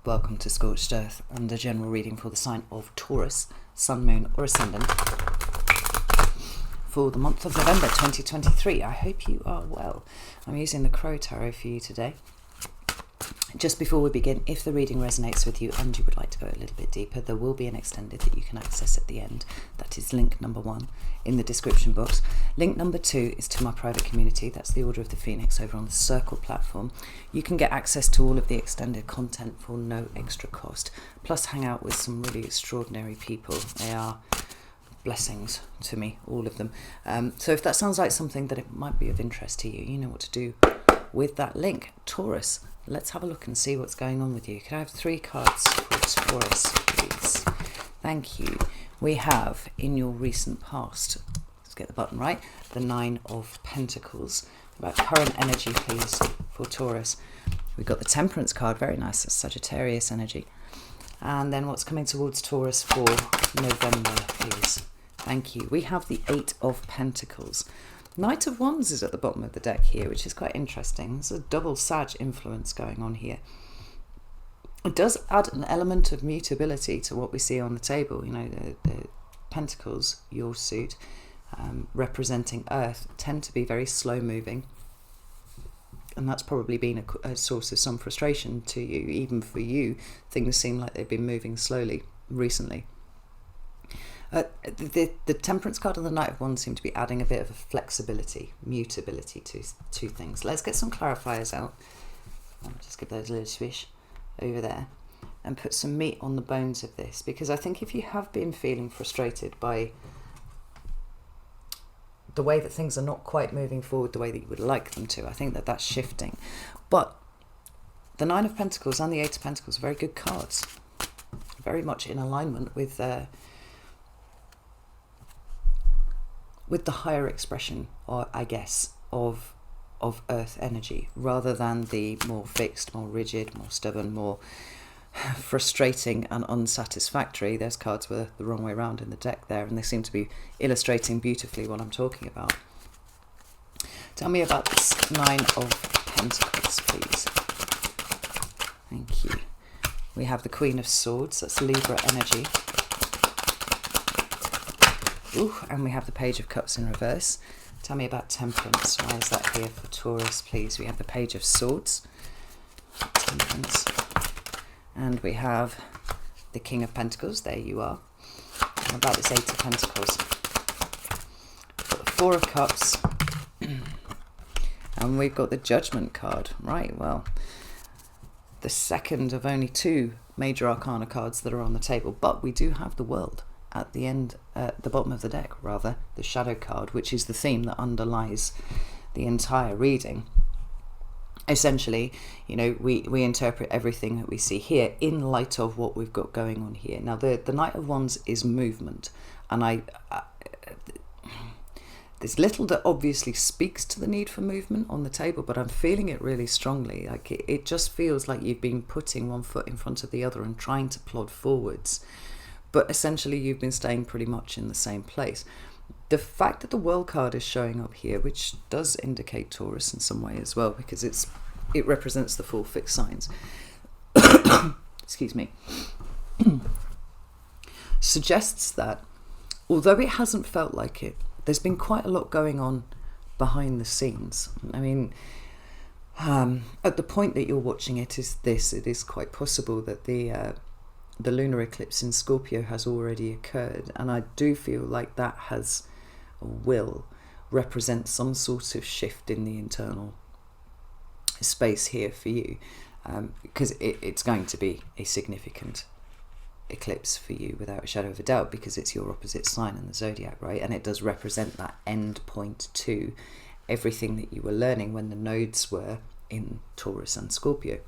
Welcome to Scorched Earth and a general reading for the sign of Taurus, Sun, Moon or Ascendant for the month of November 2023. I hope you are well. I'm using the Crow Tarot for you today. Just before we begin, if the reading resonates with you and you would like to go a little bit deeper, there will be an extended that you can access at the end. That is link number 1 in the description box. Link number 2 is to my private community. That's the Order of the Phoenix over on the Circle platform. You can get access to all of the extended content for no extra cost, plus hang out with some really extraordinary people. They are blessings to me, all of them. So if that sounds like something that it might be of interest to you, you know what to do with that link. Taurus, let's have a look and see what's going on with you. Can I have 3 cards for Taurus, please? Thank you. We have, in your recent past, let's get the button right, the 9 of Pentacles. About current energy, please, for Taurus. We've got the Temperance card, very nice, that's Sagittarius energy. And then what's coming towards Taurus for November, please? Thank you. We have the 8 of Pentacles. Knight of Wands is at the bottom of the deck here, which is quite interesting. There's a double Sag influence going on here. It does add an element of mutability to what we see on the table. You know, the Pentacles, your suit, representing Earth, tend to be very slow moving. And that's probably been a source of some frustration to you. Even for you, things seem like they've been moving slowly recently. The Temperance card and the Knight of Wands seem to be adding a bit of a flexibility, mutability to things. Let's get some clarifiers out. I'll just give those a little swish over there and put some meat on the bones of this, because I think if you have been feeling frustrated by the way that things are not quite moving forward the way that you would like them to, I think that that's shifting. But the 9 of Pentacles and the 8 of Pentacles are very good cards, very much in alignment with the higher expression, or I guess, of Earth energy, rather than the more fixed, more rigid, more stubborn, more frustrating and unsatisfactory. Those cards were the wrong way around in the deck there, and they seem to be illustrating beautifully what I'm talking about. Tell me about this 9 of Pentacles, please. Thank you. We have the Queen of Swords, that's Libra energy. Ooh, and we have the Page of Cups in reverse. Tell me about Temperance. Why is that here for Taurus, please? We have the Page of Swords, Temperance, and we have the King of Pentacles. There you are. And about this 8 of Pentacles. We've got the 4 of Cups, and we've got the Judgment card. Right, well, the second of only 2 major arcana cards that are on the table, but we do have the World at the end, the bottom of the deck, rather, the Shadow card, which is the theme that underlies the entire reading. Essentially, you know, we interpret everything that we see here in light of what we've got going on here. Now, the Knight of Wands is movement, and there's little that obviously speaks to the need for movement on the table, but I'm feeling it really strongly. Like it just feels like you've been putting one foot in front of the other and trying to plod forwards. But essentially you've been staying pretty much in the same place. The fact that the World card is showing up here, which does indicate Taurus in some way as well, because it represents the 4 fixed signs, excuse me, suggests that although it hasn't felt like it, there's been quite a lot going on behind the scenes. I mean, at the point that you're watching it is quite possible that the lunar eclipse in Scorpio has already occurred, and I do feel like that will represent some sort of shift in the internal space here for you, because it's going to be a significant eclipse for you without a shadow of a doubt, because it's your opposite sign in the zodiac, right? And it does represent that end point to everything that you were learning when the nodes were in Taurus and Scorpio.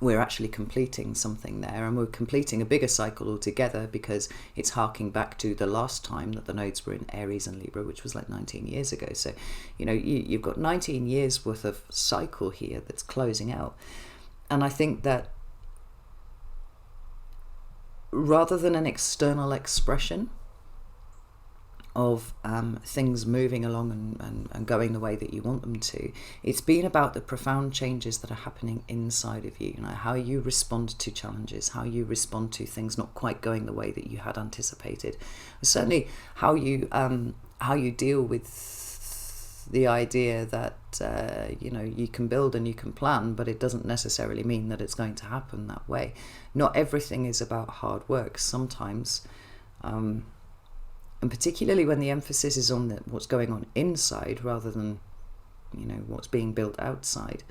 We're actually completing something there, and we're completing a bigger cycle altogether, because it's harking back to the last time that the nodes were in Aries and Libra, which was like 19 years ago. So, you know, you've got 19 years worth of cycle here that's closing out. And I think that rather than an external expression of things moving along and going the way that you want them to. It's been about the profound changes that are happening inside of you, how you respond to challenges, how you respond to things not quite going the way that you had anticipated. Certainly how you deal with the idea that you can build and you can plan, but it doesn't necessarily mean that it's going to happen that way. Not everything is about hard work. Sometimes and particularly when the emphasis is on what's going on inside rather than, what's being built outside,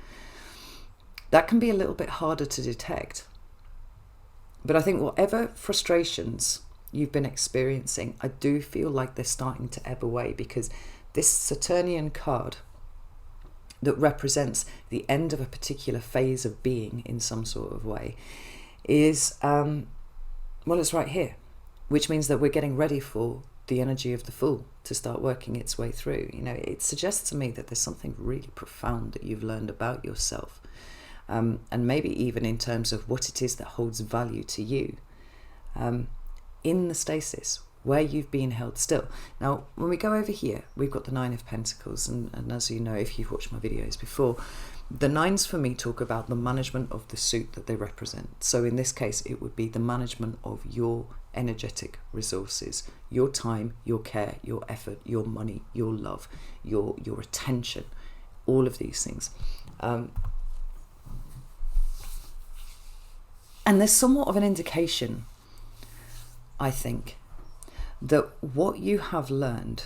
that can be a little bit harder to detect. But I think whatever frustrations you've been experiencing, I do feel like they're starting to ebb away, because this Saturnian card that represents the end of a particular phase of being in some sort of way is, it's right here, which means that we're getting ready for the energy of the Fool to start working its way through. It suggests to me that there's something really profound that you've learned about yourself, and maybe even in terms of what it is that holds value to you, in the stasis where you've been held still. Now, when we go over here, we've got the Nine of Pentacles, and as you know, if you've watched my videos before, the nines for me talk about the management of the suit that they represent. So in this case, it would be the management of your energetic resources, your time, your care, your effort, your money, your love, your attention, all of these things. And there's somewhat of an indication, I think, that what you have learned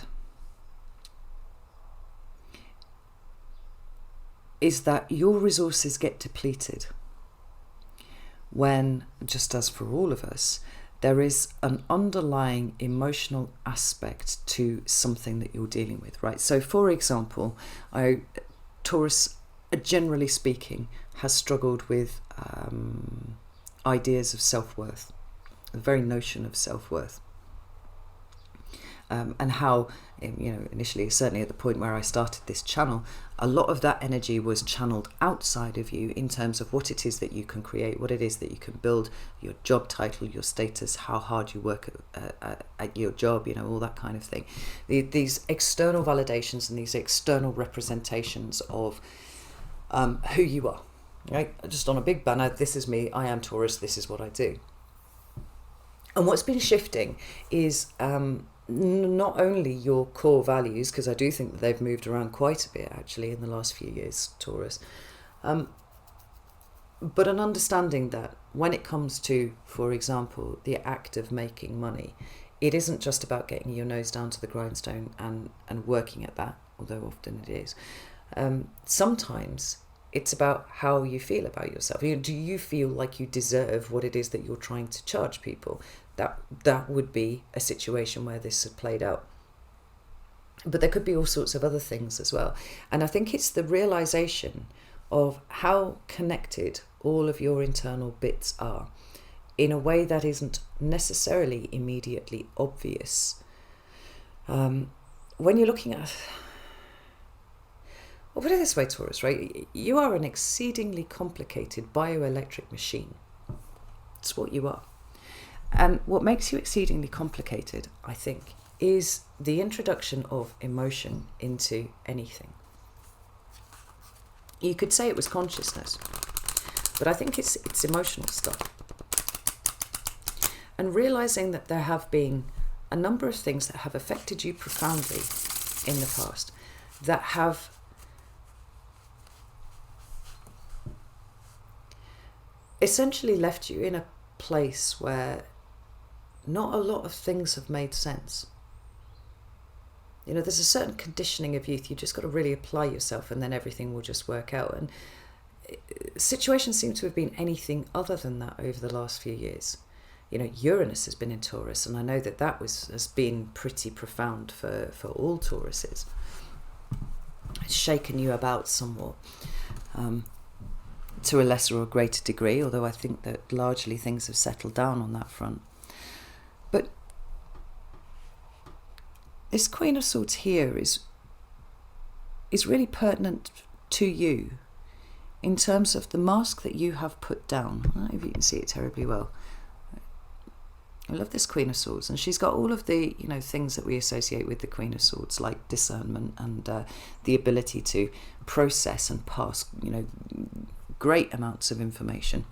is that your resources get depleted when, just as for all of us, there is an underlying emotional aspect to something that you're dealing with, right? So, for example, Taurus, generally speaking, has struggled with ideas of self-worth, the very notion of self-worth. And how, initially, certainly at the point where I started this channel, a lot of that energy was channeled outside of you in terms of what it is that you can create, what it is that you can build, your job title, your status, how hard you work at your job, all that kind of thing. These external validations and these external representations of who you are, right? Just on a big banner, this is me, I am Taurus, this is what I do. And what's been shifting is not only your core values, because I do think that they've moved around quite a bit actually in the last few years, Taurus, but an understanding that when it comes to, for example, the act of making money, it isn't just about getting your nose down to the grindstone and working at that, although often it is. Sometimes it's about how you feel about yourself. Do you feel like you deserve what it is that you're trying to charge people? That would be a situation where this had played out. But there could be all sorts of other things as well. And I think it's the realization of how connected all of your internal bits are in a way that isn't necessarily immediately obvious. When you're looking at... Well, put it this way, Taurus, right? You are an exceedingly complicated bioelectric machine. It's what you are. And what makes you exceedingly complicated, I think, is the introduction of emotion into anything. You could say it was consciousness, but I think it's emotional stuff. And realizing that there have been a number of things that have affected you profoundly in the past, that have essentially left you in a place where not a lot of things have made sense. There's a certain conditioning of youth. You just got to really apply yourself and then everything will just work out. And situations seem to have been anything other than that over the last few years. Uranus has been in Taurus, and I know that has been pretty profound for all Tauruses. It's shaken you about somewhat, to a lesser or greater degree, although I think that largely things have settled down on that front. But this Queen of Swords here is really pertinent to you in terms of the mask that you have put down. I don't know if you can see it terribly well. I love this Queen of Swords, and she's got all of the, you know, things that we associate with the Queen of Swords, like discernment and the ability to process and pass, you know, great amounts of information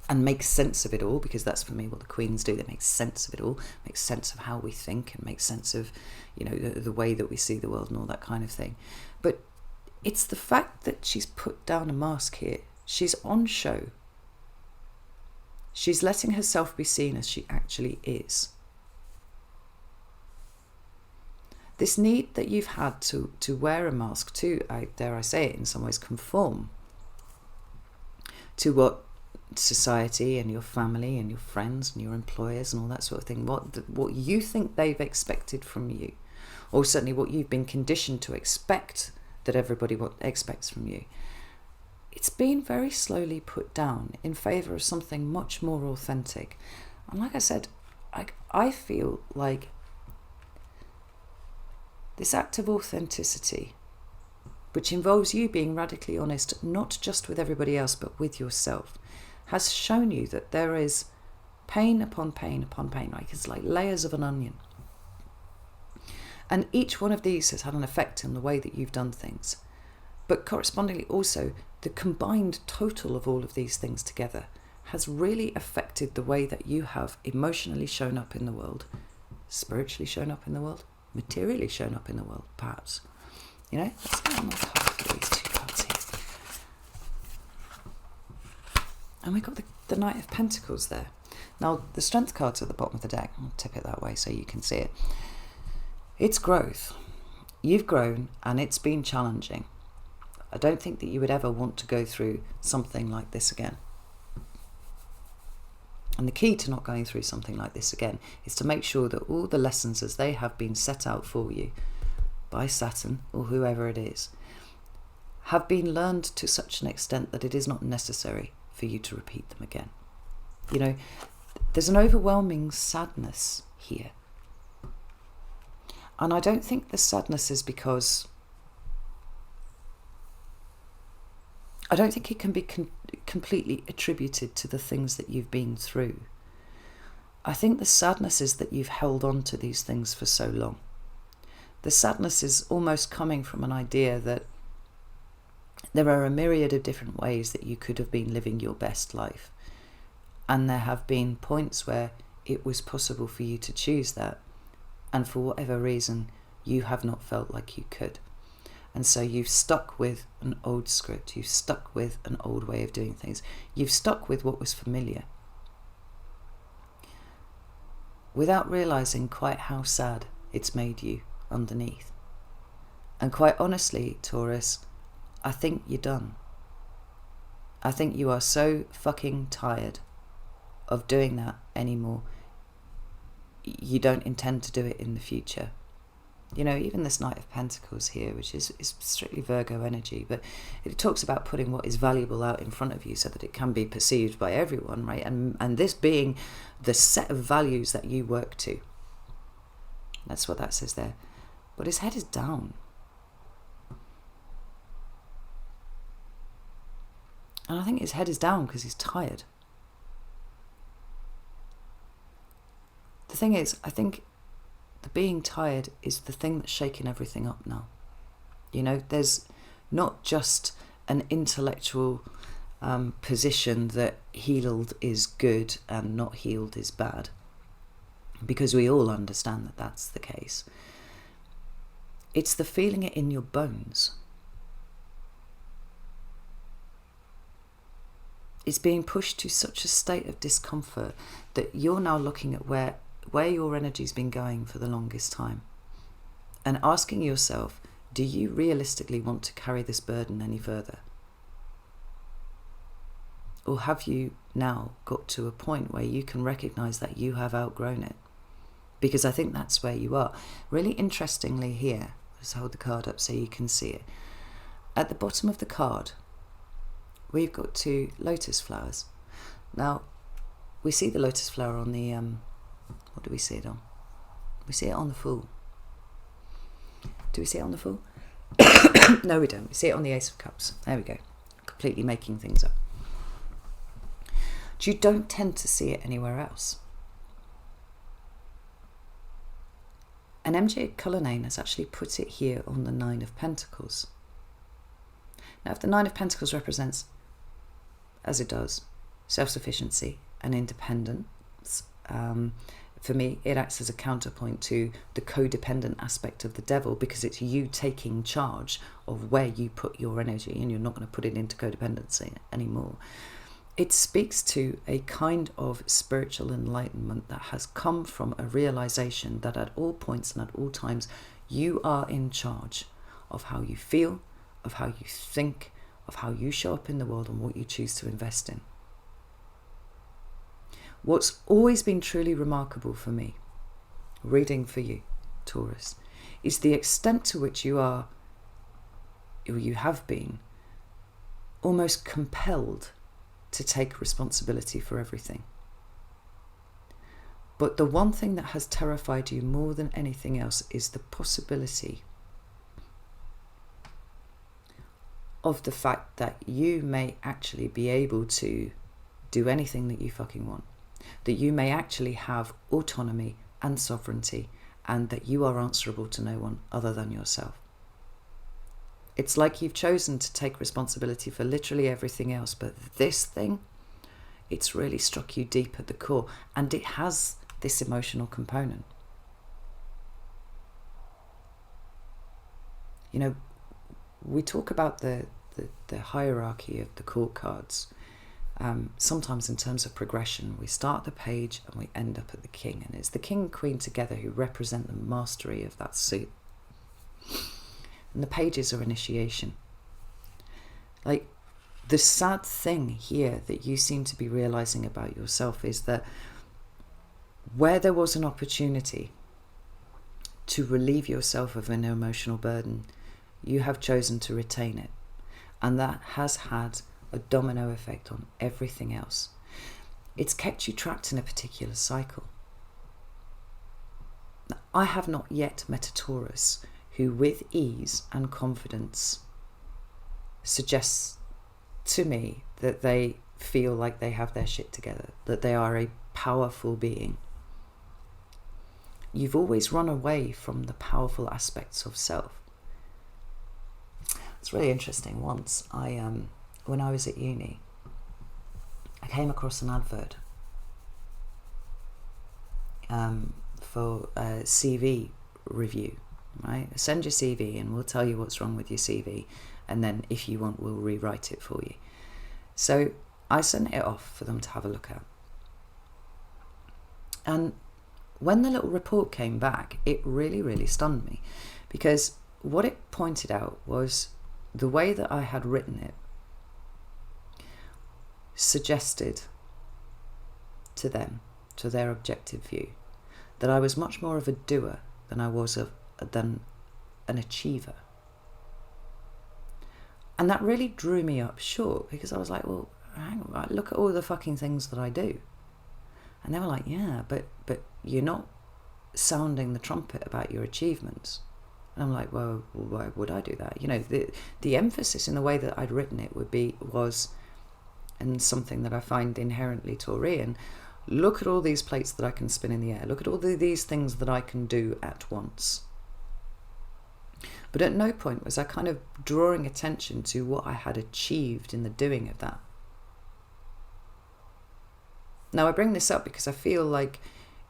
and make sense of it all, because that's for me what the queens do. They make sense of it all, make sense of how we think, and make sense of, you know, the way that we see the world and all that kind of thing. But it's the fact that she's put down a mask here. She's on show. She's letting herself be seen as she actually is. This need that you've had to wear a mask, to, dare I say it, in some ways conform to what society and your family and your friends and your employers and all that sort of thing, what you think they've expected from you, or certainly what you've been conditioned to expect that everybody expects from you. It's been very slowly put down in favour of something much more authentic. And like I said, I feel like this act of authenticity, which involves you being radically honest, not just with everybody else, but with yourself, has shown you that there is pain upon pain upon pain. Like it's like layers of an onion. And each one of these has had an effect on the way that you've done things. But correspondingly also, the combined total of all of these things together has really affected the way that you have emotionally shown up in the world, spiritually shown up in the world, materially shown up in the world, perhaps. You know, let's get one more card for these two cards here. And we've got the Knight of Pentacles there. Now, the Strength card's at the bottom of the deck. I'll tip it that way so you can see it. It's growth. You've grown and it's been challenging. I don't think that you would ever want to go through something like this again. And the key to not going through something like this again is to make sure that all the lessons as they have been set out for you by Saturn or whoever it is have been learned to such an extent that it is not necessary for you to repeat them again. You know, there's an overwhelming sadness here. And I don't think the sadness is because... I don't think it can be completely attributed to the things that you've been through. I think the sadness is that you've held on to these things for so long. The sadness is almost coming from an idea that there are a myriad of different ways that you could have been living your best life. And there have been points where it was possible for you to choose that. And for whatever reason, you have not felt like you could. And so you've stuck with an old script. You've stuck with an old way of doing things. You've stuck with what was familiar, without realising quite how sad it's made you underneath. And quite honestly, Taurus, I think you're done. I think you are so fucking tired of doing that anymore. You don't intend to do it in the future. You know, even this Knight of Pentacles here, which is strictly Virgo energy, but it talks about putting what is valuable out in front of you so that it can be perceived by everyone, right? And this being the set of values that you work to. That's what that says there. But his head is down. And I think his head is down because he's tired. The thing is, I think the being tired is the thing that's shaking everything up now. You know, there's not just an intellectual position that healed is good and not healed is bad, because we all understand that that's the case. It's the feeling it in your bones. It's being pushed to such a state of discomfort that you're now looking at where your energy's been going for the longest time and asking yourself, do you realistically want to carry this burden any further? Or have you now got to a point where you can recognise that you have outgrown it? Because I think that's where you are. Really interestingly here, let's hold the card up so you can see it. At the bottom of the card, we've got two lotus flowers. Now, we see the lotus flower on the, what do we see it on? We see it on the Fool. Do we see it on the Fool? No, we don't. We see it on the Ace of Cups. There we go. Completely making things up. You don't tend to see it anywhere else. And MJ Cullinane has actually put it here on the Nine of Pentacles. Now, if the Nine of Pentacles represents, as it does, self-sufficiency and independence, for me, it acts as a counterpoint to the codependent aspect of the devil, because it's you taking charge of where you put your energy, and you're not going to put it into codependency anymore. It speaks to a kind of spiritual enlightenment that has come from a realization that at all points and at all times, you are in charge of how you feel, of how you think, of how you show up in the world, and what you choose to invest in. What's always been truly remarkable for me, reading for you, Taurus, is the extent to which you are, or you have been, almost compelled to take responsibility for everything. But the one thing that has terrified you more than anything else is the possibility of the fact that you may actually be able to do anything that you fucking want. That you may actually have autonomy and sovereignty, and that you are answerable to no one other than yourself. It's like you've chosen to take responsibility for literally everything else, but this thing, it's really struck you deep at the core, and it has this emotional component. You know, we talk about the hierarchy of the court cards. Sometimes in terms of progression, we start the page and we end up at the king, and it's the king and queen together who represent the mastery of that suit. And the pages are initiation. Like, the sad thing here that you seem to be realizing about yourself is that where there was an opportunity to relieve yourself of an emotional burden, you have chosen to retain it. And that has had a domino effect on everything else. It's kept you trapped in a particular cycle. Now, I have not yet met a Taurus who with ease and confidence suggests to me that they feel like they have their shit together, that they are a powerful being. You've always run away from the powerful aspects of self. It's really interesting. Once when I was at uni, I came across an advert for a CV review, right? Send your CV and we'll tell you what's wrong with your CV, and then if you want, we'll rewrite it for you. So I sent it off for them to have a look at. And when the little report came back, it really, really stunned me, because what it pointed out was the way that I had written it suggested to them, to their objective view, that I was much more of a doer than I was than an achiever. And that really drew me up short, because I was like, well, hang on, look at all the fucking things that I do. And they were like, yeah, but you're not sounding the trumpet about your achievements. And I'm like, well, why would I do that? You know, the emphasis in the way that I'd written it was, and something that I find inherently Taurian, look at all these plates that I can spin in the air. Look at all these things that I can do at once. But at no point was I kind of drawing attention to what I had achieved in the doing of that. Now, I bring this up because I feel like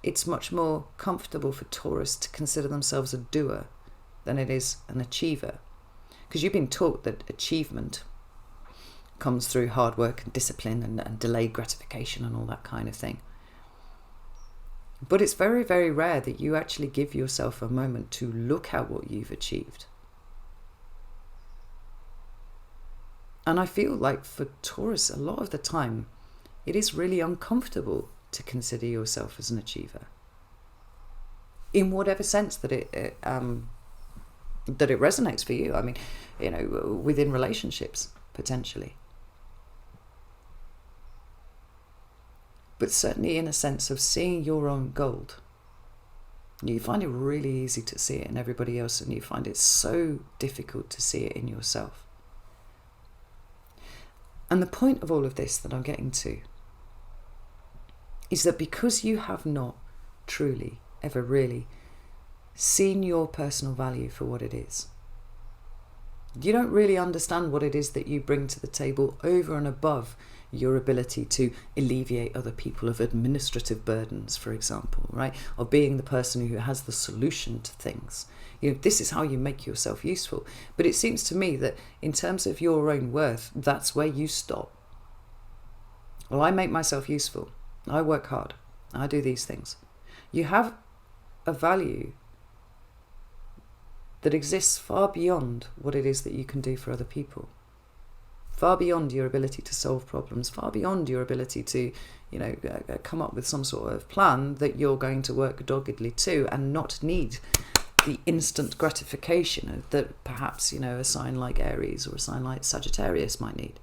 it's much more comfortable for Taurus to consider themselves a doer than it is an achiever. Because you've been taught that achievement comes through hard work and discipline and delayed gratification and all that kind of thing. But it's very, very rare that you actually give yourself a moment to look at what you've achieved. And I feel like for Taurus, a lot of the time, it is really uncomfortable to consider yourself as an achiever, in whatever sense that it resonates for you. I mean, you know, within relationships, potentially. But certainly in a sense of seeing your own gold. You find it really easy to see it in everybody else, and you find it so difficult to see it in yourself. And the point of all of this that I'm getting to is that because you have not truly ever really seen your personal value for what it is. You don't really understand what it is that you bring to the table over and above your ability to alleviate other people of administrative burdens, for example, right? Or being the person who has the solution to things. This is how you make yourself useful. But it seems to me that in terms of your own worth, that's where you stop. Well, I make myself useful. I work hard. I do these things. You have a value that exists far beyond what it is that you can do for other people. Far beyond your ability to solve problems, far beyond your ability to, come up with some sort of plan that you're going to work doggedly to and not need the instant gratification that perhaps, a sign like Aries or a sign like Sagittarius might need.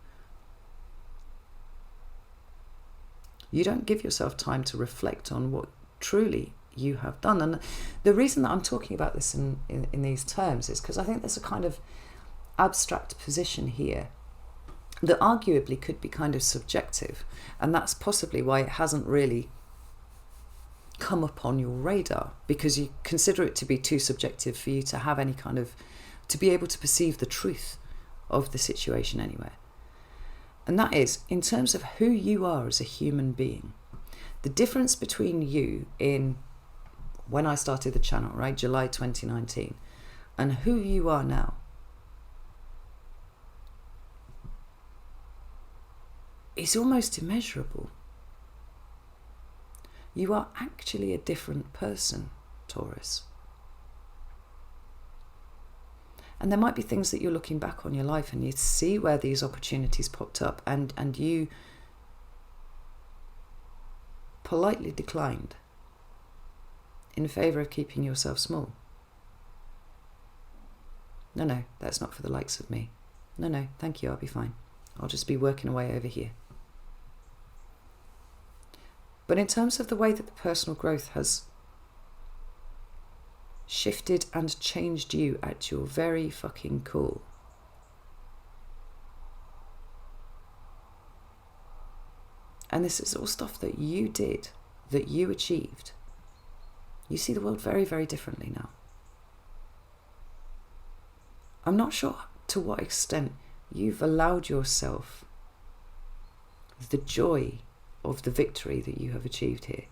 You don't give yourself time to reflect on what truly you have done. And the reason that I'm talking about this in these terms is because I think there's a kind of abstract position here that arguably could be kind of subjective, and that's possibly why it hasn't really come upon your radar, because you consider it to be too subjective for you to have any kind of, to be able to perceive the truth of the situation anywhere. And that is, in terms of who you are as a human being, the difference between you in when I started the channel, right, July 2019, and who you are now, is almost immeasurable. You are actually a different person, Taurus. And there might be things that you're looking back on your life and you see where these opportunities popped up and you politely declined in favour of keeping yourself small. No, that's not for the likes of me. No, thank you, I'll be fine. I'll just be working away over here. But in terms of the way that the personal growth has shifted and changed you at your very fucking core, and this is all stuff that you did, that you achieved, you see the world very, very differently now. I'm not sure to what extent you've allowed yourself the joy of the victory that you have achieved here.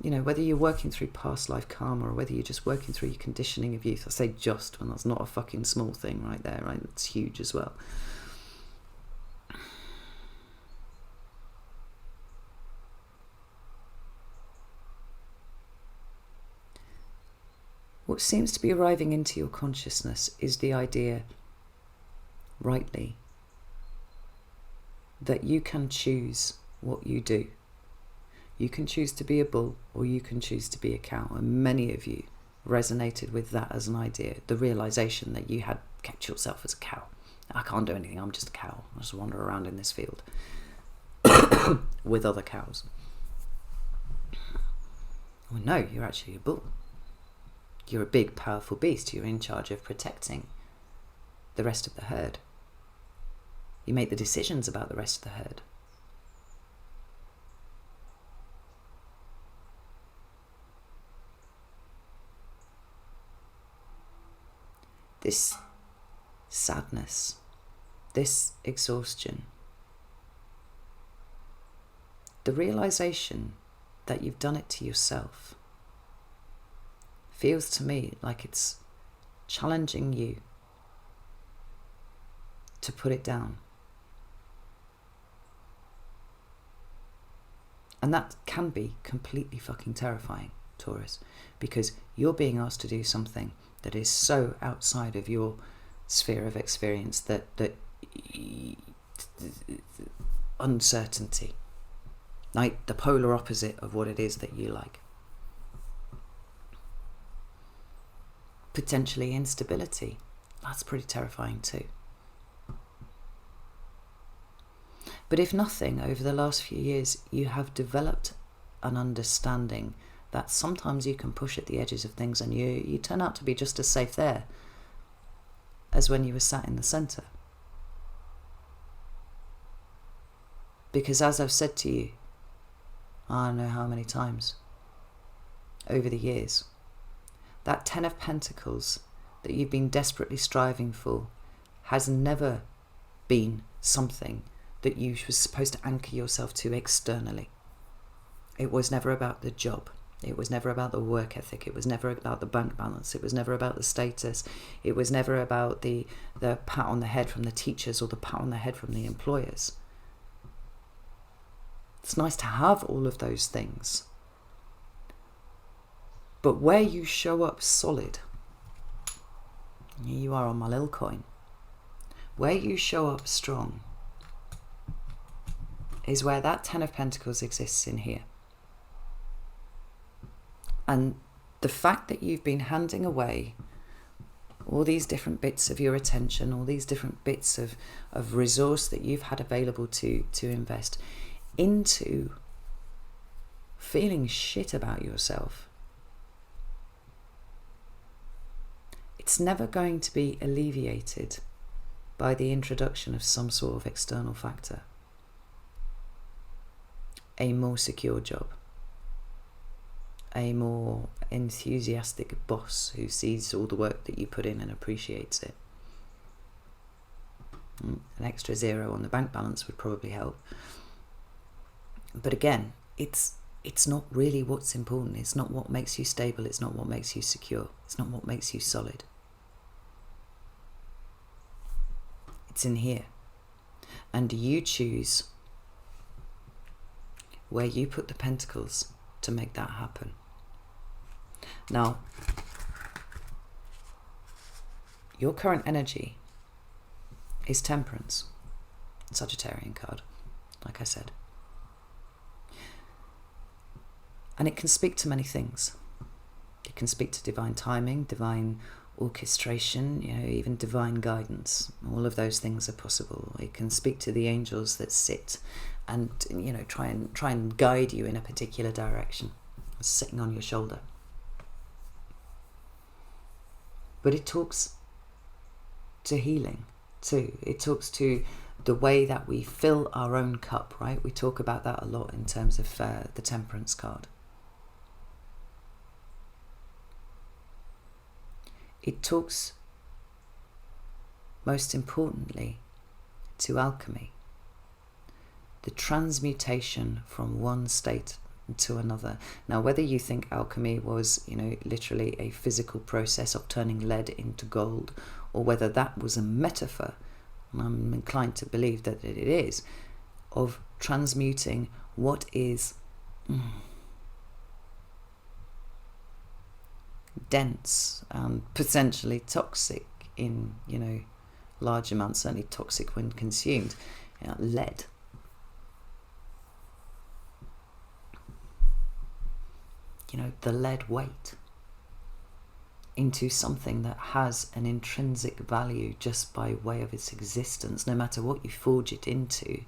Whether you're working through past life karma or whether you're just working through your conditioning of youth. I say just when that's not a fucking small thing right there, right? That's huge as well. What seems to be arriving into your consciousness is the idea, rightly, that you can choose what you do. You can choose to be a bull or you can choose to be a cow. And many of you resonated with that as an idea, the realization that you had kept yourself as a cow. I can't do anything, I'm just a cow. I just wander around in this field with other cows. Well, no, you're actually a bull. You're a big, powerful beast. You're in charge of protecting the rest of the herd. You make the decisions about the rest of the herd. This sadness, this exhaustion, the realization that you've done it to yourself feels to me like it's challenging you to put it down. And that can be completely fucking terrifying, Taurus, because you're being asked to do something that is so outside of your sphere of experience that uncertainty, like the polar opposite of what it is that you like. Potentially instability, that's pretty terrifying too. But if nothing, over the last few years, you have developed an understanding that sometimes you can push at the edges of things and you turn out to be just as safe there as when you were sat in the centre. Because as I've said to you, I don't know how many times over the years, that 10 of Pentacles that you've been desperately striving for has never been something that you were supposed to anchor yourself to externally. It was never about the job. It was never about the work ethic. It was never about the bank balance. It was never about the status. It was never about the pat on the head from the teachers or the pat on the head from the employers. It's nice to have all of those things. But where you show up solid, here you are on my little coin, where you show up strong is where that 10 of Pentacles exists in here. And the fact that you've been handing away all these different bits of your attention, all these different bits of resource that you've had available to invest into feeling shit about yourself, it's never going to be alleviated by the introduction of some sort of external factor. A more secure job, a more enthusiastic boss who sees all the work that you put in and appreciates it. An extra 0 on the bank balance would probably help. But again, it's not really what's important. It's not what makes you stable. It's not what makes you secure. It's not what makes you solid. It's in here. And you choose where you put the pentacles to make that happen. Now, your current energy is Temperance, Sagittarian card, like I said. And it can speak to many things. It can speak to divine timing, divine orchestration, even divine guidance. All of those things are possible. It can speak to the angels that sit and try and guide you in a particular direction, sitting on your shoulder. But it talks to healing too. It talks to the way that we fill our own cup, right? We talk about that a lot in terms of the Temperance card. It talks, most importantly, to alchemy. The transmutation from one state to another. Now, whether you think alchemy was, literally a physical process of turning lead into gold, or whether that was a metaphor, and I'm inclined to believe that it is, of transmuting what is dense and potentially toxic in, large amounts, certainly toxic when consumed, lead. The lead weight into something that has an intrinsic value just by way of its existence, no matter what you forge it into,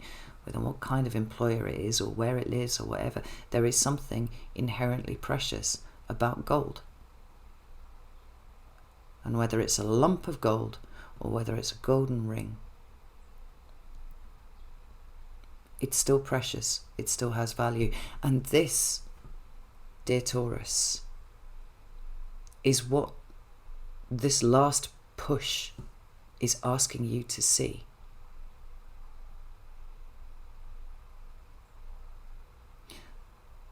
whether what kind of employer it is or where it lives or whatever. There is something inherently precious about gold. And whether it's a lump of gold or whether it's a golden ring, it's still precious. It still has value. And this, dear Taurus, is what this last push is asking you to see.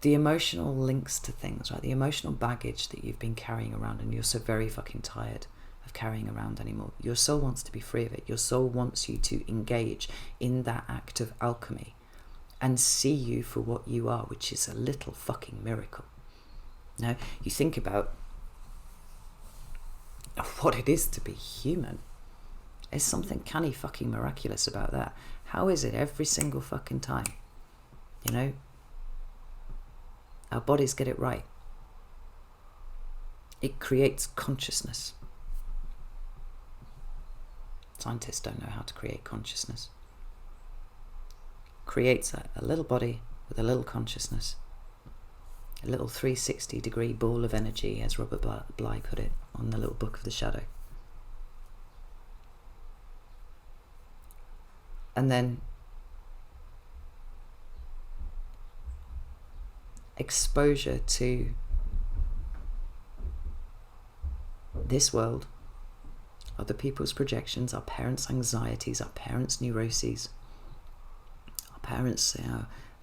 The emotional links to things, right? The emotional baggage that you've been carrying around and you're so very fucking tired of carrying around anymore. Your soul wants to be free of it. Your soul wants you to engage in that act of alchemy and see you for what you are, which is a little fucking miracle. Now, you think about what it is to be human. There's something canny fucking miraculous about that. How is it every single fucking time? Our bodies get it right. It creates consciousness. Scientists don't know how to create consciousness. Creates a little body with a little consciousness. A little 360-degree ball of energy, as Robert Bly put it on the little book of the shadow. And then exposure to this world, other people's projections, our parents' anxieties, our parents' neuroses, our parents'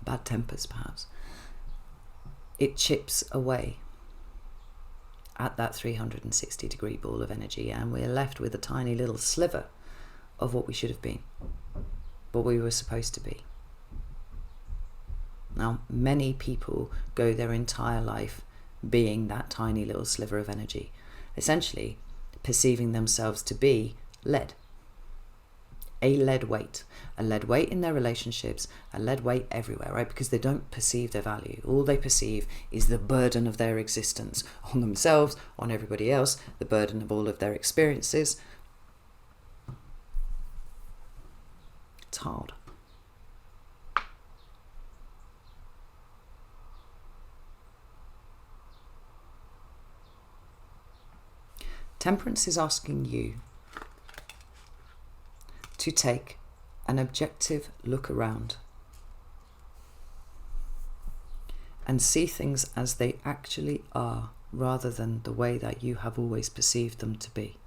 bad tempers perhaps, it chips away at that 360-degree ball of energy, and we're left with a tiny little sliver of what we should have been, what we were supposed to be. Now, many people go their entire life being that tiny little sliver of energy, essentially perceiving themselves to be lead. A lead weight in their relationships, a lead weight everywhere, right? Because they don't perceive their value. All they perceive is the burden of their existence on themselves, on everybody else, the burden of all of their experiences. It's hard. Temperance is asking you to take an objective look around and see things as they actually are, rather than the way that you have always perceived them to be.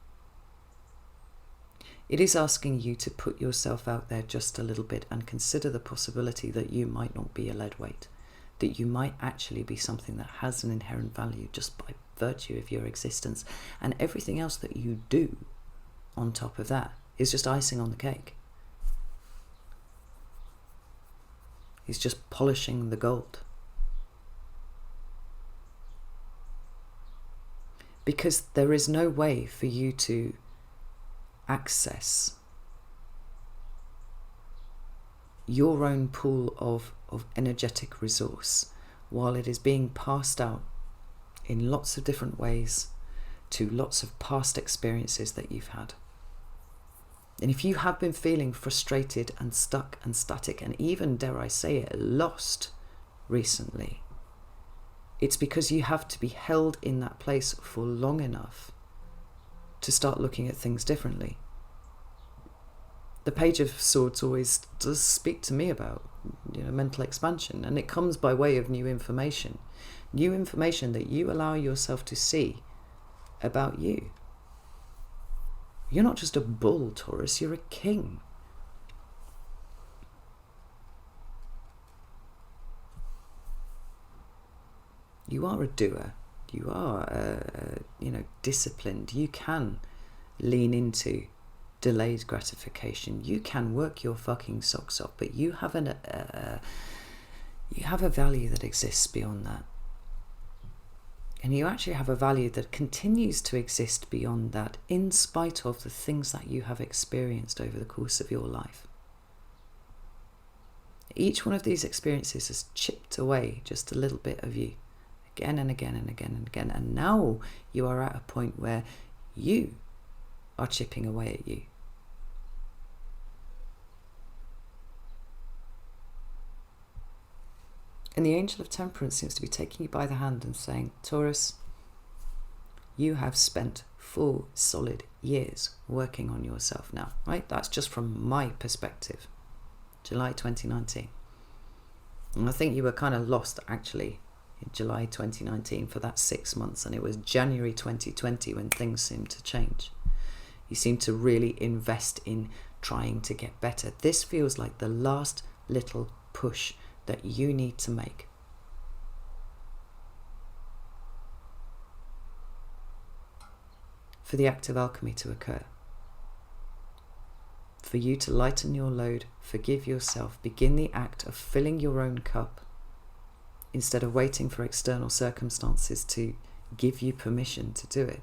It is asking you to put yourself out there just a little bit and consider the possibility that you might not be a lead weight, that you might actually be something that has an inherent value just by virtue of your existence, and everything else that you do on top of that is just icing on the cake. It's just polishing the gold. Because there is no way for you to access your own pool of energetic resource while it is being passed out in lots of different ways to lots of past experiences that you've had. And if you have been feeling frustrated and stuck and static and even, dare I say it, lost recently, it's because you have to be held in that place for long enough to start looking at things differently. The Page of Swords always does speak to me about, mental expansion, and it comes by way of new information that you allow yourself to see about you. You're not just a bull, Taurus, you're a king. You are a doer. You are, disciplined. You can lean into delayed gratification. You can work your fucking socks off, but you have a value that exists beyond that. And you actually have a value that continues to exist beyond that, in spite of the things that you have experienced over the course of your life. Each one of these experiences has chipped away just a little bit of you, again and again and again and again. And now you are at a point where you are chipping away at you. And the Angel of Temperance seems to be taking you by the hand and saying, Taurus, you have spent 4 solid years working on yourself now, right? That's just from my perspective. July 2019. And I think you were kind of lost actually in July 2019 for that 6 months, and it was January 2020 when things seemed to change. You seem to really invest in trying to get better. This feels like the last little push that you need to make. For the act of alchemy to occur. For you to lighten your load, forgive yourself, begin the act of filling your own cup instead of waiting for external circumstances to give you permission to do it.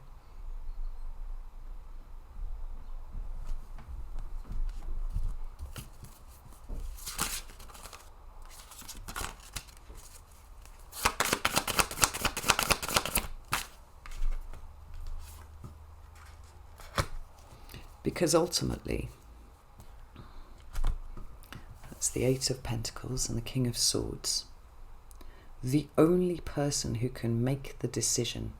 Because ultimately, that's the 8 of Pentacles and the King of Swords. The only person who can make the decision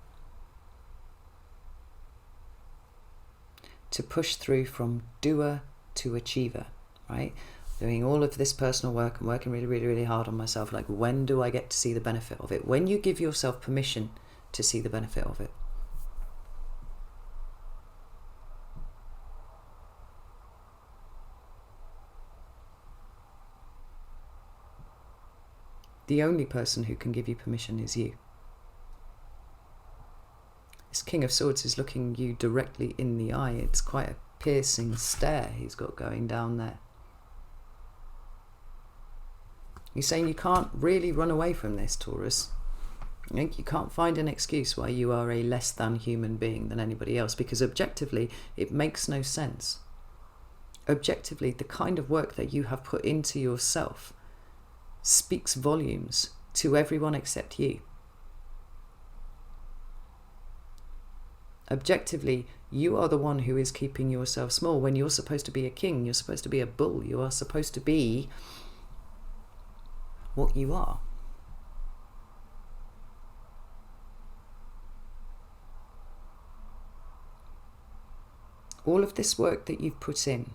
to push through from doer to achiever, right? Doing all of this personal work and working really, really, really hard on myself. Like, when do I get to see the benefit of it? When you give yourself permission to see the benefit of it. The only person who can give you permission is you. This King of Swords is looking you directly in the eye. It's quite a piercing stare he's got going down there. He's saying you can't really run away from this, Taurus. You can't find an excuse why you are a less than human being than anybody else, because objectively it makes no sense. Objectively, the kind of work that you have put into yourself speaks volumes to everyone except you. Objectively, you are the one who is keeping yourself small when you're supposed to be a king, you're supposed to be a bull, you are supposed to be what you are. All of this work that you've put in,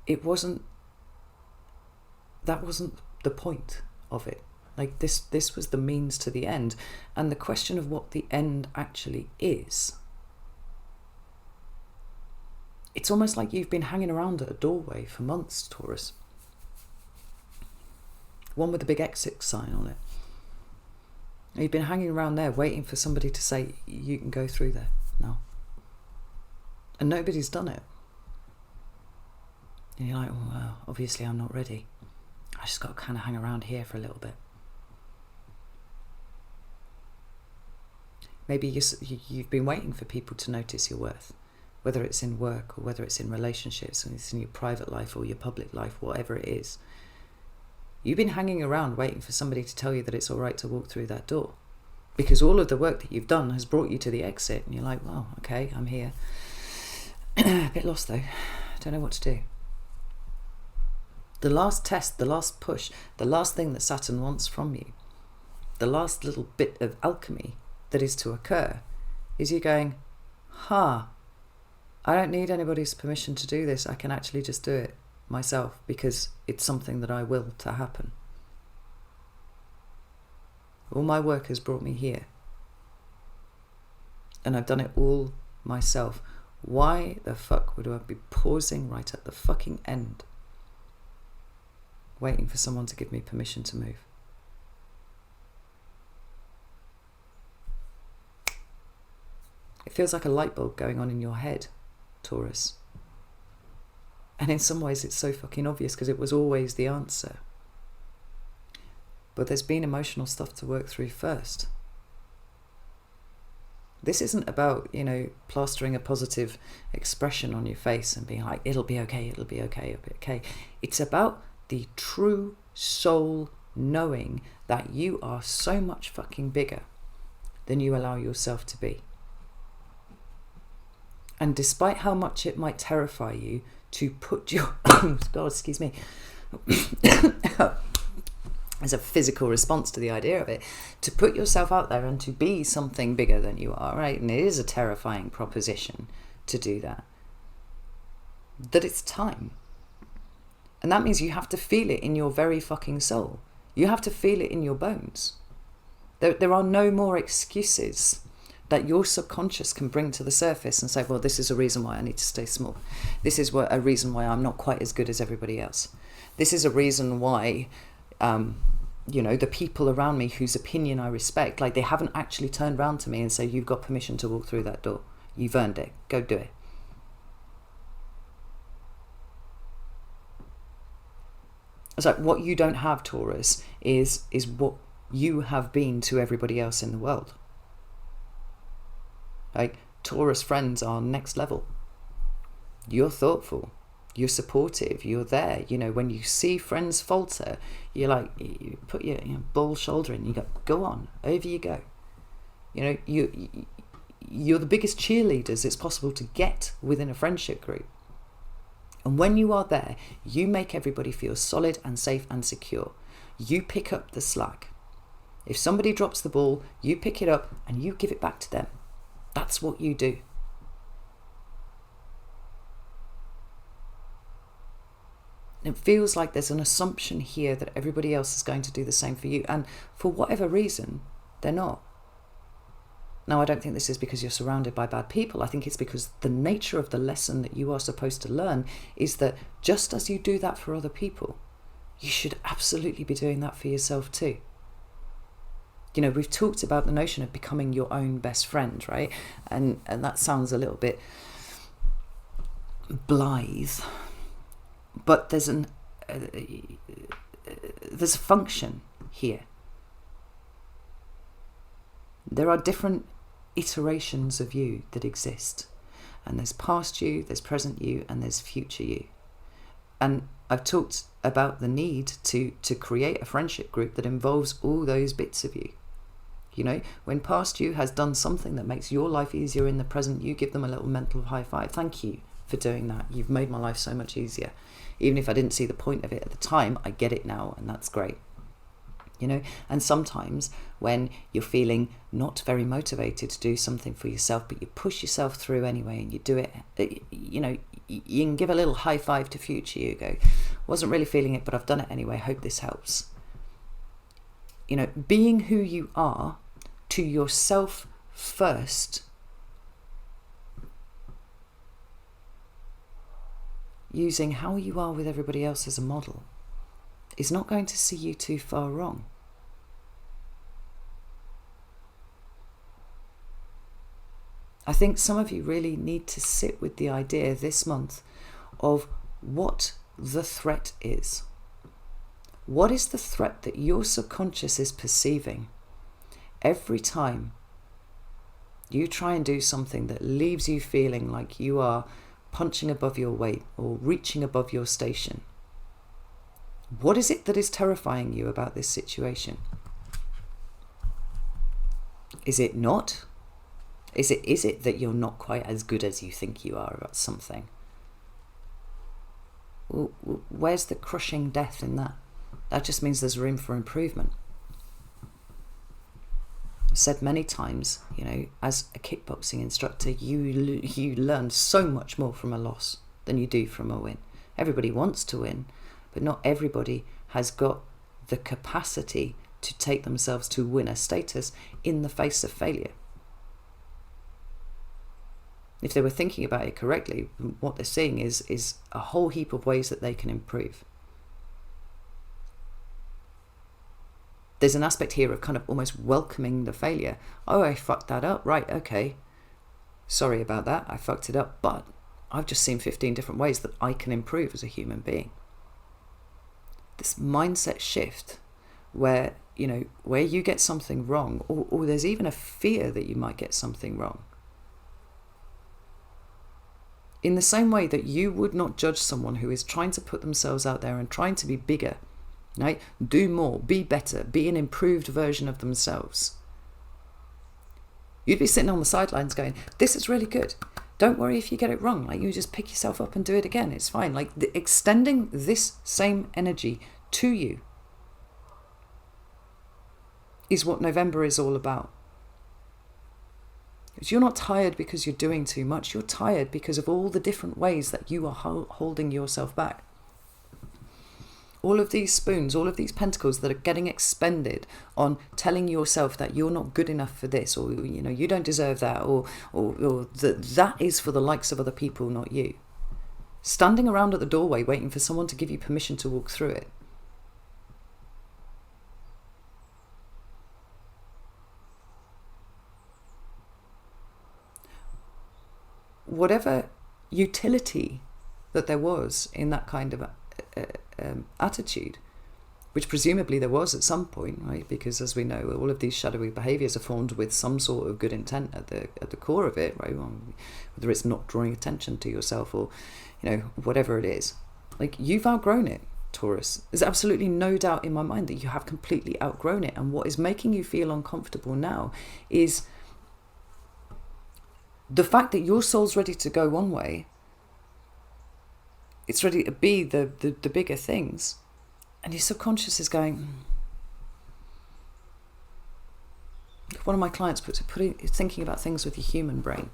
that wasn't the point of it. Like this was the means to the end. And the question of what the end actually is, it's almost like you've been hanging around at a doorway for months, Taurus. One with a big exit sign on it. You've been hanging around there waiting for somebody to say, you can go through there now. And nobody's done it. And you're like, oh, well, obviously I'm not ready. I just got to kind of hang around here for a little bit. Maybe you've been waiting for people to notice your worth, whether it's in work or whether it's in relationships, and it's in your private life or your public life, whatever it is. You've been hanging around waiting for somebody to tell you that it's all right to walk through that door, because all of the work that you've done has brought you to the exit, and you're like, well, okay, I'm here. A bit lost though. Don't know what to do. The last test, the last push, the last thing that Saturn wants from you, the last little bit of alchemy that is to occur, is you going, I don't need anybody's permission to do this. I can actually just do it myself, because it's something that I will to happen. All my work has brought me here, and I've done it all myself. Why the fuck would I be pausing right at the fucking end, waiting for someone to give me permission to move? It feels like a light bulb going on in your head, Taurus. And in some ways it's so fucking obvious, because it was always the answer. But there's been emotional stuff to work through first. This isn't about, plastering a positive expression on your face and being like, it'll be okay, it'll be okay, it'll be okay. It's about the true soul knowing that you are so much fucking bigger than you allow yourself to be. And despite how much it might terrify you to put your God, excuse me, as a physical response to the idea of it, to put yourself out there and to be something bigger than you are, right? And it is a terrifying proposition to do that. That it's time. And that means you have to feel it in your very fucking soul. You have to feel it in your bones. There are no more excuses that your subconscious can bring to the surface and say, well, this is a reason why I need to stay small. This is a reason why I'm not quite as good as everybody else. This is a reason why, the people around me whose opinion I respect, like, they haven't actually turned around to me and say, you've got permission to walk through that door. You've earned it. Go do it. It's like, what you don't have, Taurus, is what you have been to everybody else in the world. Like, Taurus friends are next level. You're thoughtful. You're supportive. You're there. When you see friends falter, you're like, you put your bull shoulder in. You go on. Over you go. You're the biggest cheerleaders it's possible to get within a friendship group. And when you are there, you make everybody feel solid and safe and secure. You pick up the slack. If somebody drops the ball, you pick it up and you give it back to them. That's what you do. It feels like there's an assumption here that everybody else is going to do the same for you. And for whatever reason, they're not. Now, I don't think this is because you're surrounded by bad people. I think it's because the nature of the lesson that you are supposed to learn is that just as you do that for other people, you should absolutely be doing that for yourself too. You know, we've talked about the notion of becoming your own best friend, right? And that sounds a little bit blithe, but there's a function here. There are different iterations of you that exist, and there's past you, there's present you, and there's future you. And I've talked about the need to create a friendship group that involves all those bits of you. You know, when past you has done something that makes your life easier in the present, you give them a little mental high five. Thank you for doing that. You've made my life so much easier. Even if I didn't see the point of it at the time, I get it now, and that's great. You know, and sometimes when you're feeling not very motivated to do something for yourself, but you push yourself through anyway and you do it, you know, you can give a little high five to future you. Go, wasn't really feeling it, but I've done it anyway. Hope this helps. You know, being who you are to yourself first, using how you are with everybody else as a model, is not going to see you too far wrong. I think some of you really need to sit with the idea this month of what the threat is. What is the threat that your subconscious is perceiving every time you try and do something that leaves you feeling like you are punching above your weight or reaching above your station? What is it that is terrifying you about this situation? Is it not? Is it that you're not quite as good as you think you are about something? Well, where's the crushing death in that? That just means there's room for improvement. I've said many times, you know, as a kickboxing instructor, you learn so much more from a loss than you do from a win. Everybody wants to win, but not everybody has got the capacity to take themselves to winner status in the face of failure. If they were thinking about it correctly, what they're seeing is a whole heap of ways that they can improve. There's an aspect here of kind of almost welcoming the failure. Oh, I fucked that up. Right, okay. Sorry about that. I fucked it up, but I've just seen 15 different ways that I can improve as a human being. This mindset shift where, you know, where you get something wrong, or there's even a fear that you might get something wrong. In the same way that you would not judge someone who is trying to put themselves out there and trying to be bigger, right? Do more, be better, be an improved version of themselves. You'd be sitting on the sidelines going, this is really good. Don't worry if you get it wrong. Like, you just pick yourself up and do it again. It's fine. Like, extending this same energy to you is what November is all about. You're not tired because you're doing too much. You're tired because of all the different ways that you are holding yourself back. All of these spoons, all of these pentacles that are getting expended on telling yourself that you're not good enough for this, or, you know, you don't deserve that, or that is for the likes of other people, not you. Standing around at the doorway waiting for someone to give you permission to walk through it. Whatever utility that there was in that kind of attitude, which presumably there was at some point, right? Because as we know, all of these shadowy behaviors are formed with some sort of good intent at the core of it, right? Whether it's not drawing attention to yourself or, you know, whatever it is. Like, you've outgrown it, Taurus. There's absolutely no doubt in my mind that you have completely outgrown it. And what is making you feel uncomfortable now is the fact that your soul's ready to go one way. It's ready to be the bigger things. And your subconscious is going... One of my clients thinking about things with your human brain.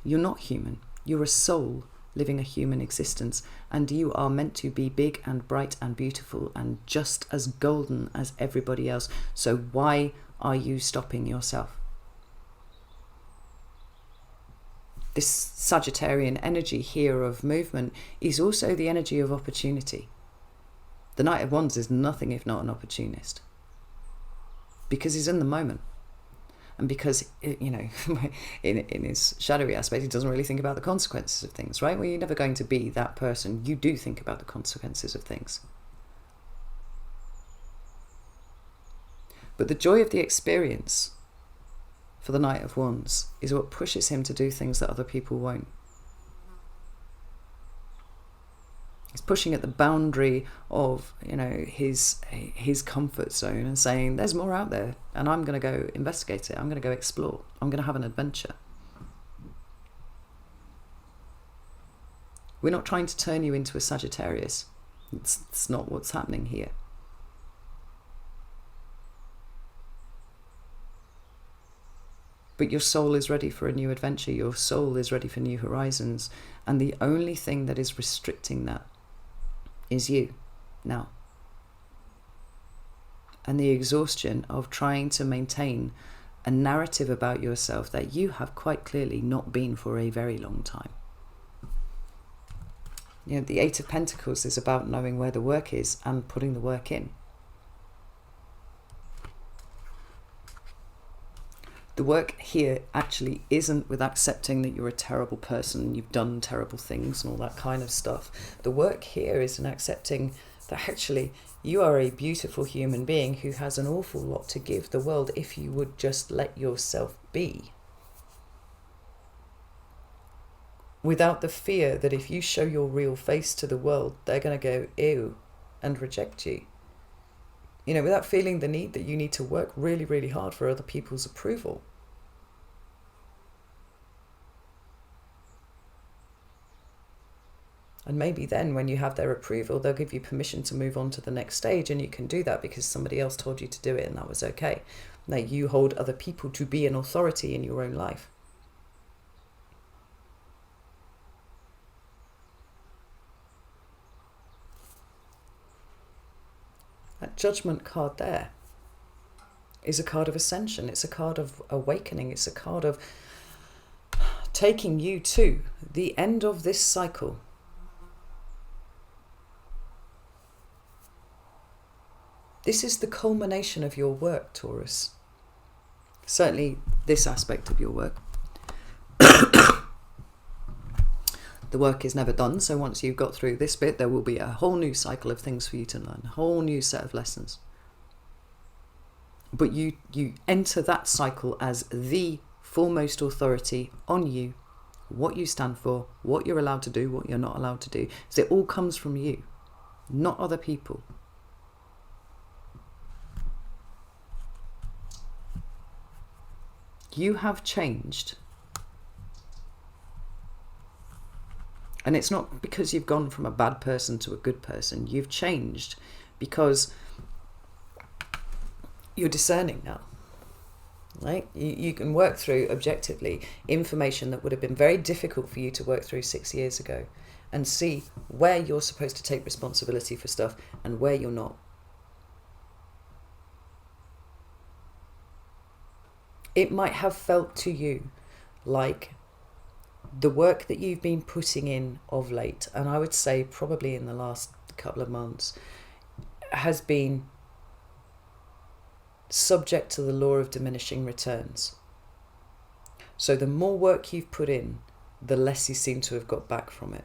You're not human. You're a soul living a human existence, and you are meant to be big and bright and beautiful and just as golden as everybody else. So why are you stopping yourself? This Sagittarian energy here of movement is also the energy of opportunity. The Knight of Wands is nothing if not an opportunist, because he's in the moment. And because, you know, in his shadowy aspect, he doesn't really think about the consequences of things, right? Well, you're never going to be that person. You do think about the consequences of things. But the joy of the experience for the Knight of Wands is what pushes him to do things that other people won't. He's pushing at the boundary of, you know, his comfort zone and saying, there's more out there, and I'm going to go investigate it. I'm going to go explore. I'm going to have an adventure. We're not trying to turn you into a Sagittarius. It's not what's happening here. But your soul is ready for a new adventure. Your soul is ready for new horizons. And the only thing that is restricting that is you now. And the exhaustion of trying to maintain a narrative about yourself that you have quite clearly not been for a very long time. You know, the Eight of Pentacles is about knowing where the work is and putting the work in. The work here actually isn't with accepting that you're a terrible person, you've done terrible things and all that kind of stuff. The work here is in accepting that actually you are a beautiful human being who has an awful lot to give the world if you would just let yourself be. Without the fear that if you show your real face to the world, they're going to go, ew, and reject you. You know, without feeling the need that you need to work really, really hard for other people's approval. And maybe then when you have their approval, they'll give you permission to move on to the next stage, and you can do that because somebody else told you to do it and that was okay. Now you hold other people to be an authority in your own life. That Judgment card there is a card of ascension. It's a card of awakening. It's a card of taking you to the end of this cycle. This is the culmination of your work, Taurus. Certainly this aspect of your work. The work is never done, so once you've got through this bit, there will be a whole new cycle of things for you to learn, a whole new set of lessons. But you enter that cycle as the foremost authority on you, what you stand for, what you're allowed to do, what you're not allowed to do. So it all comes from you, not other people. You have changed. And it's not because you've gone from a bad person to a good person. You've changed because you're discerning now. Right? You can work through objectively information that would have been very difficult for you to work through 6 years ago and see where you're supposed to take responsibility for stuff and where you're not. It might have felt to you like the work that you've been putting in of late, and I would say probably in the last couple of months, has been subject to the law of diminishing returns. So the more work you've put in, the less you seem to have got back from it.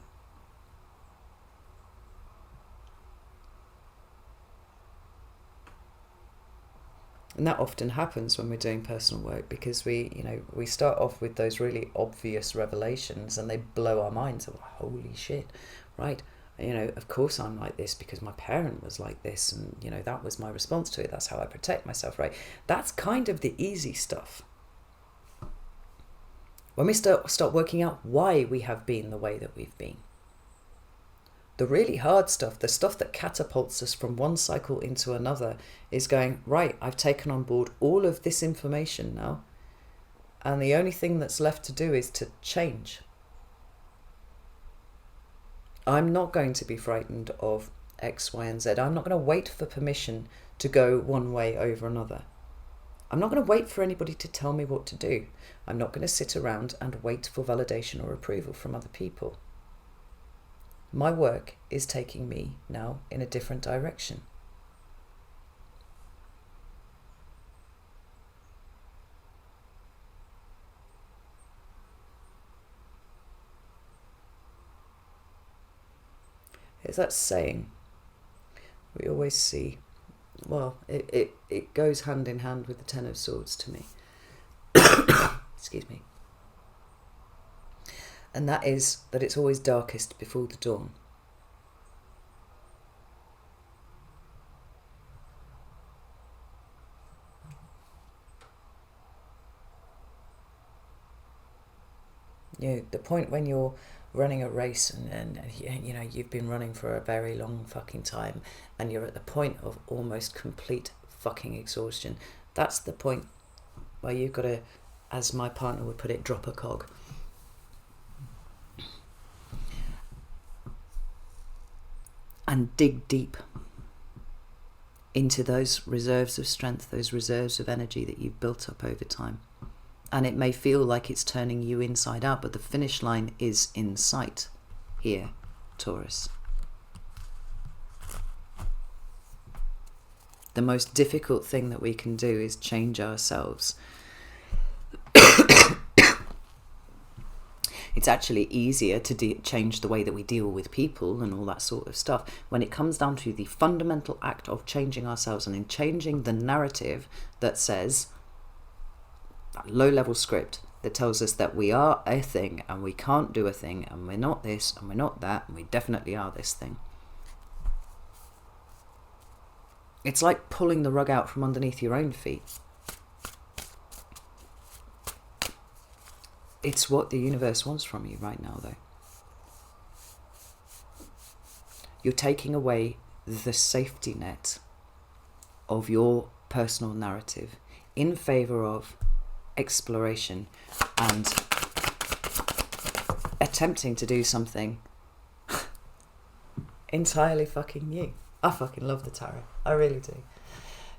And that often happens when we're doing personal work, because we start off with those really obvious revelations and they blow our minds. Oh, holy shit, right? Of course I'm like this because my parent was like this, and that was my response to it. That's how I protect myself, right? That's kind of the easy stuff. When we start working out why we have been the way that we've been. The really hard stuff, the stuff that catapults us from one cycle into another, is going, right, I've taken on board all of this information now, and the only thing that's left to do is to change. I'm not going to be frightened of X, Y, and Z. I'm not going to wait for permission to go one way over another. I'm not going to wait for anybody to tell me what to do. I'm not going to sit around and wait for validation or approval from other people. My work is taking me now in a different direction. It's that saying we always see. Well, it goes hand in hand with the Ten of Swords to me. Excuse me. And that is that it's always darkest before the dawn. You know, the point when you're running a race and you know you've been running for a very long fucking time and you're at the point of almost complete fucking exhaustion, that's the point where you've got to, as my partner would put it, drop a cog. And dig deep into those reserves of strength, those reserves of energy that you've built up over time. And it may feel like it's turning you inside out, but the finish line is in sight here, Taurus. The most difficult thing that we can do is change ourselves. It's actually easier to change the way that we deal with people and all that sort of stuff when it comes down to the fundamental act of changing ourselves and in changing the narrative that says, that low-level script that tells us that we are a thing and we can't do a thing and we're not this and we're not that and we definitely are this thing. It's like pulling the rug out from underneath your own feet. It's what the universe wants from you right now, though. You're taking away the safety net of your personal narrative in favour of exploration and attempting to do something entirely fucking new. I fucking love the tarot. I really do.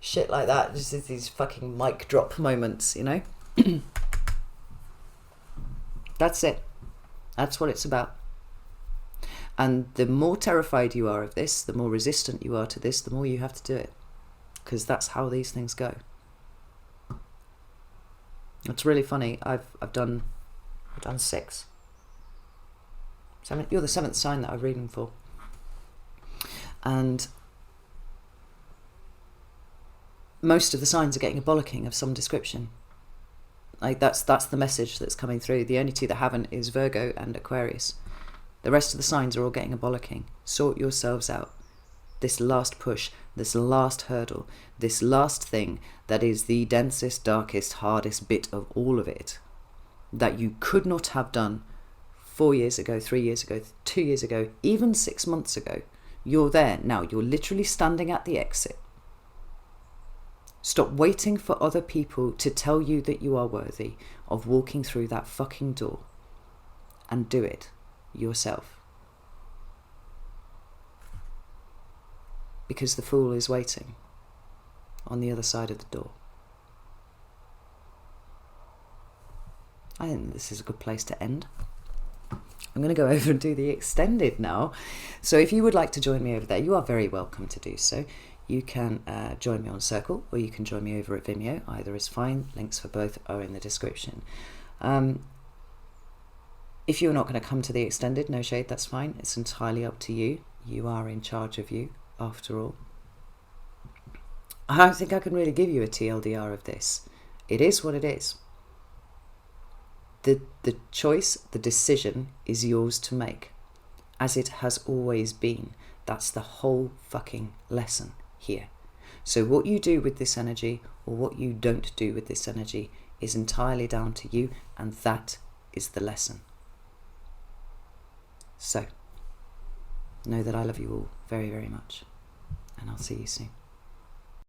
Shit like that, just these fucking mic drop moments, you know? That's it. That's what it's about. And the more terrified you are of this, the more resistant you are to this, the more you have to do it. Because that's how these things go. It's really funny. I've done 6. You're the 7th sign that I'm reading for. And most of the signs are getting a bollocking of some description. Like that's the message that's coming through. The only 2 that haven't is Virgo and Aquarius. The rest of the signs are all getting a bollocking. Sort yourselves out. This last push, this last hurdle, this last thing that is the densest, darkest, hardest bit of all of it, that you could not have done 4 years ago, 3 years ago, 2 years ago, even 6 months ago. You're there now. You're literally standing at the exit. Stop waiting for other people to tell you that you are worthy of walking through that fucking door and do it yourself. Because the fool is waiting on the other side of the door. I think this is a good place to end. I'm going to go over and do the extended now. So if you would like to join me over there, you are very welcome to do so. You can join me on Circle, or you can join me over at Vimeo. Either is fine. Links for both are in the description. If you're not going to come to the extended, no shade, that's fine. It's entirely up to you. You are in charge of you, after all. I don't think I can really give you a TLDR of this. It is what it is. The choice, the decision is yours to make, as it has always been. That's the whole fucking lesson here. So what you do with this energy or what you don't do with this energy is entirely down to you, and that is the lesson. So know that I love you all very, very much, and I'll see you soon.